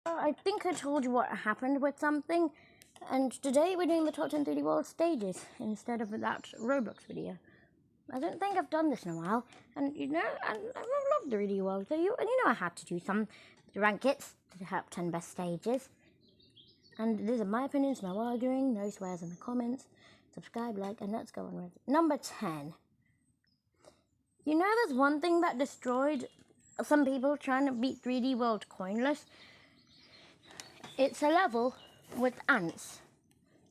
I think I told you what happened with something, and today we're doing the top 10 3D World stages instead of that Roblox video. I don't think I've done this in a while, and I love the 3D World, so you know I had to do some to rank it to the top 10 best stages. And these are my opinions, no arguing, no swears in the comments. Subscribe, like, and let's go on with number 10. You know there's one thing that destroyed some people trying to beat 3D World coinless? It's a level with ants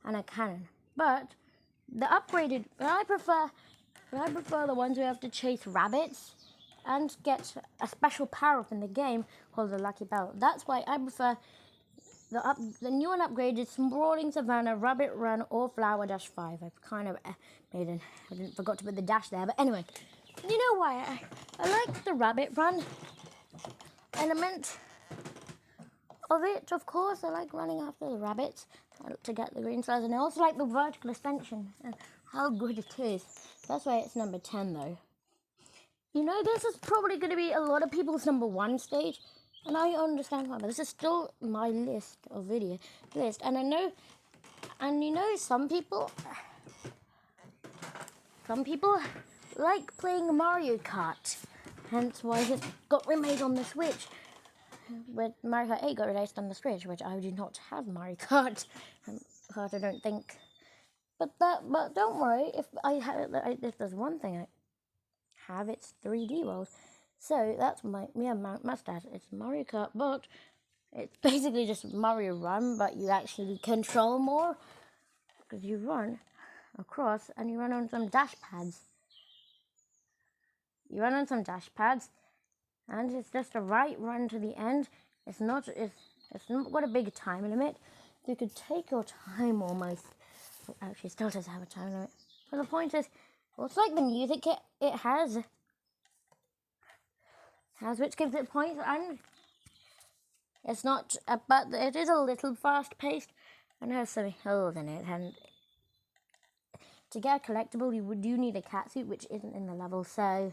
and a cannon, but the upgraded, I prefer the ones who have to chase rabbits and get a special power-up in the game called the Lucky Bell. That's why I prefer the new and upgraded Sprawling Savannah, Rabbit Run, or Flower Dash 5. I've kind of forgot to put the dash there, but anyway, you know why I like the Rabbit Run element of it. Of course, I like running after the rabbits to get the green stars, and I also like the vertical ascension and how good it is. That's why it's number 10 though. You know, this is probably going to be a lot of people's number 1 stage, and I understand why, but this is still my list, and I know, and you know, some people like playing Mario Kart, hence why it got remade on the Switch. With Mario Kart 8 got released on the Switch, which I do not have Mario Kart. I don't think. But don't worry, if there's one thing I have, it's 3D World. So that's my mustache. It's Mario Kart, but it's basically just Mario Run, but you actually control more because you run across and you run on some dash pads. And it's just a right run to the end. It's not got a big time limit. You could take your time almost. Actually, it still does have a time limit. But the point is, well, it's like the music it has which gives it points, and it's not, but it is a little fast-paced and has some hills in it. And to get a collectible, you do need a catsuit, which isn't in the level, so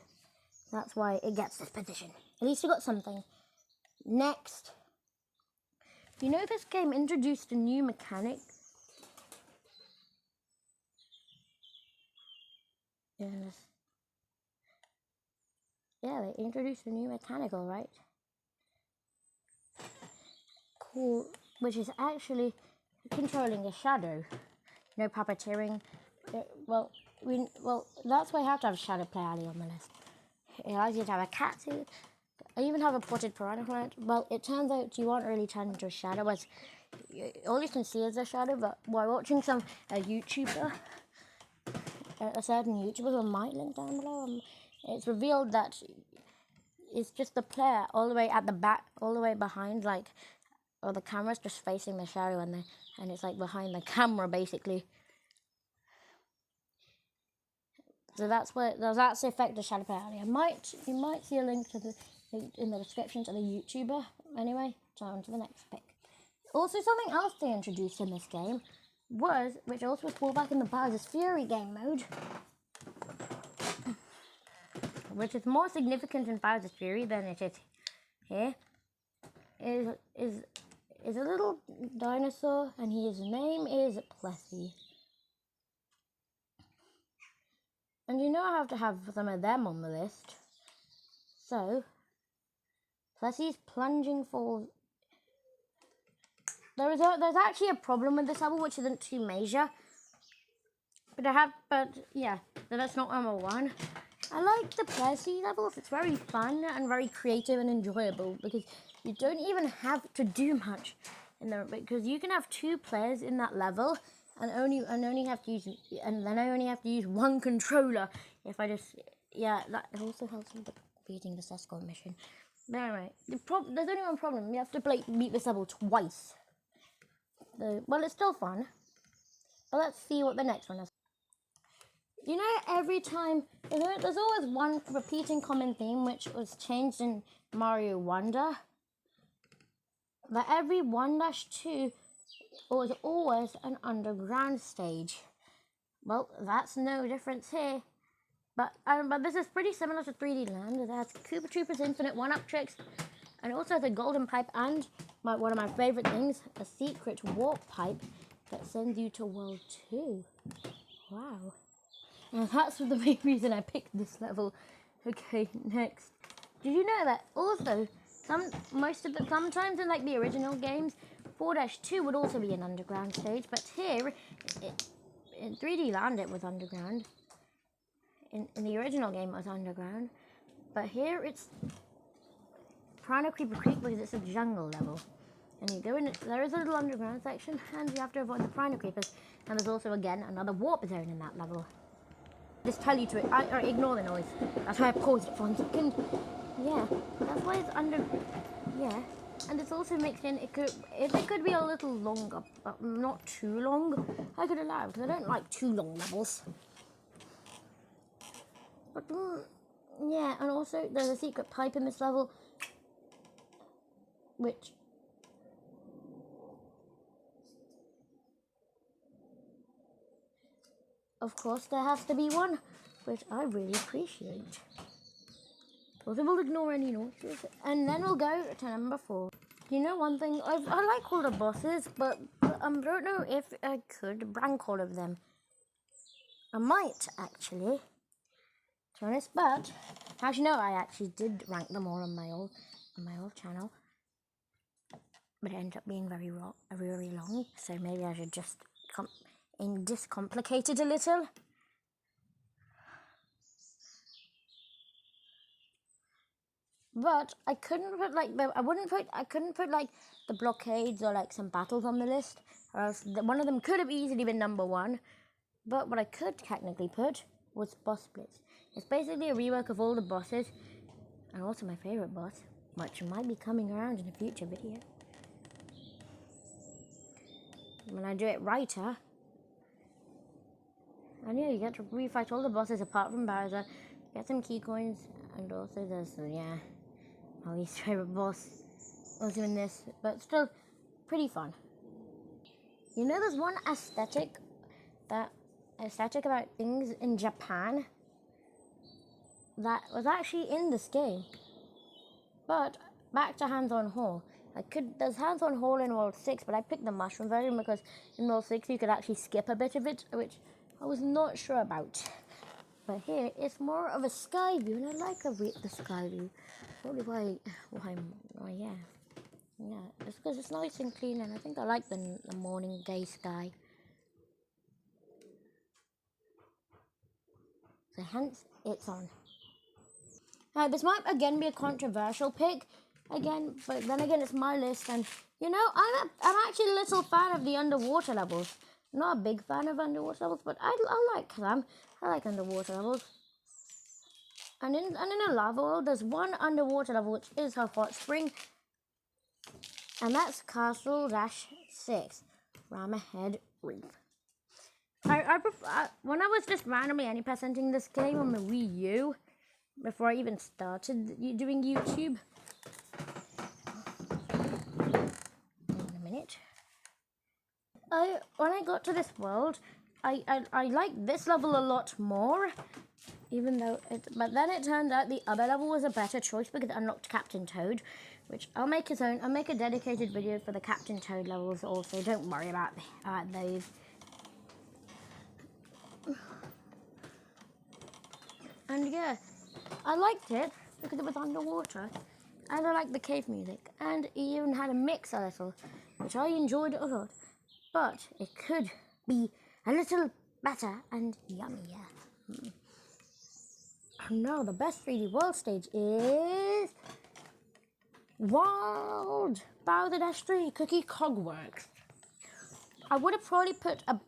that's why it gets this position. At least you got something. Next, you know this game introduced a new mechanic. Yeah, they introduced a new mechanic, all right. Cool, which is actually controlling a shadow. No puppeteering. Well, that's why I have to have Shadow Play Ali on the list. It allows you to have a catsuit. I even have a potted piranha plant. Well, it turns out you aren't really turned into a shadow, as all you can see is a shadow, but while watching a YouTuber, a certain YouTuber who I might link down below, it's revealed that it's just the player all the way at the back, all the way behind, like, or the camera's just facing the shadow, and it's like behind the camera basically. So that's the effect of Shadow Play Ali. You might see a link to in the description to the YouTuber. Anyway, so on to the next pick. Also, something else they introduced in this game which also was brought back in the Bowser's Fury game mode, which is more significant in Bowser's Fury than it is here, is a little dinosaur, and his name is Plessy. And you know I have to have some of them on the list. So, Plessy's plunging for... There's actually a problem with this level, which isn't too major. But yeah, that's not number 1. I like the Plessy levels. It's very fun and very creative and enjoyable, because you don't even have to do much in there, because you can have 2 players in that level, and then I only have to use 1 controller. If I just, yeah, that also helps with beating the escort mission. But anyway, there's only one problem. You have to beat this level twice. Well, it's still fun. But let's see what the next one is. You know, every time, there's always one repeating common theme which was changed in Mario Wonder. But every 1-2 was always an underground stage. Well, that's no difference here. But this is pretty similar to 3D Land. It has Koopa Troopers Infinite 1-up tricks, And it also has a golden pipe and one of my favorite things, a secret warp pipe that sends you to World 2. Wow. And that's the main reason I picked this level. Okay, next. Did you know that also sometimes in like the original games, 4-2 would also be an underground stage, but here in 3D Land it was underground. In the original game it was underground, but here it's Piranha Creeper Creek because it's a jungle level. And you go in, there is a little underground section, and you have to avoid the Piranha Creepers. And there's also again another warp zone in that level. Just tell you to ignore the noise. That's why I paused it for 1 second. Yeah, that's why it's under. Yeah, and it's also mixed in. It could be a little longer, but not too long. I could allow because I don't like too long levels. But yeah, and also there's a secret pipe in this level, which. Of course, there has to be one, which I really appreciate. Also, we'll ignore any noises, and then we'll go to number 4. You know one thing, I like all the bosses, but I don't know if I could rank all of them. I might, actually, to be honest, but as you know, I actually did rank them all on my old channel. But it ended up being very long, so maybe I should just discomplicate it a little. But I couldn't put like I couldn't put like the blockades or like some battles on the list, or else one of them could have easily been number 1. But what I could technically put was Boss Blitz. It's basically a rework of all the bosses, and also my favorite boss, which might be coming around in a future video. When I do it righter, and yeah, you get to refight all the bosses apart from Bowser, get some key coins, and also there's my least favorite boss also in this, but still pretty fun. You know, there's one aesthetic about things in Japan that was actually in this game. But back to Hands-on Hall. There's Hands-on Hall in World 6, but I picked the mushroom version because in World 6 you could actually skip a bit of it, which I was not sure about. But here it's more of a sky view, and I like the sky view. Probably yeah, it's because it's nice and clean, and I think I like the morning day sky. So hence it's on. This might again be a controversial pick again, but then again it's my list, and you know I'm actually a little fan of the underwater levels. Not a big fan of underwater levels, but I like them. I like underwater levels. And in a lava world, there's one underwater level which is a hot spring, and that's Castle-6, Rammerhead Reef. When I was just randomly any-percenting this game on the Wii U, before I even started doing YouTube. In a minute. When I got to this world, I liked this level a lot more, but then it turned out the other level was a better choice because it unlocked Captain Toad, which I'll make a dedicated video for the Captain Toad levels also. Don't worry about those. And yeah, I liked it because it was underwater, and I liked the cave music, and it even had a mix a little, which I enjoyed a lot. But it could be a little better and yummier. And now the best 3D World stage is Wild Bowser Dash 3 Cookie Cogworks. I would have probably put a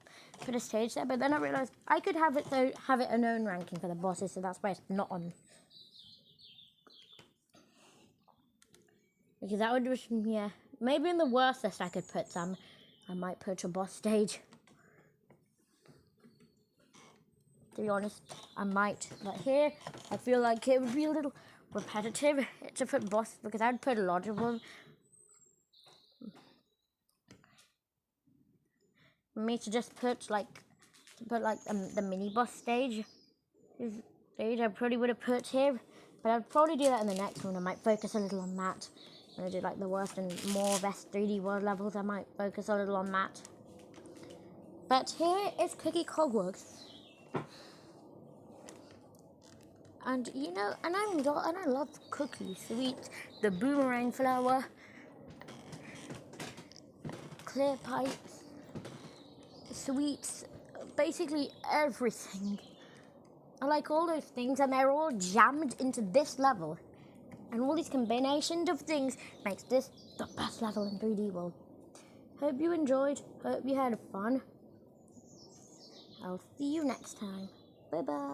stage there, but then I realized I could have it an own ranking for the bosses, so that's why it's not on. Because that would just, yeah, maybe in the worst list I could put some. I might put a boss stage. To be honest, I might. But here, I feel like it would be a little repetitive to put boss, because I'd put a lot of them. For me to just put the mini boss stage I probably would have put here, but I'd probably do that in the next one. I might focus a little on that. when I do like the worst and more best 3D World levels, I might focus a little on that. But here is Cookie Cogworks. And you know, and I love cookies, sweets, the boomerang flower, clear pipes, sweets, basically everything. I like all those things, and they're all jammed into this level. And all these combinations of things makes this the best level in 3D World. Hope you enjoyed. Hope you had fun. I'll see you next time. Bye bye.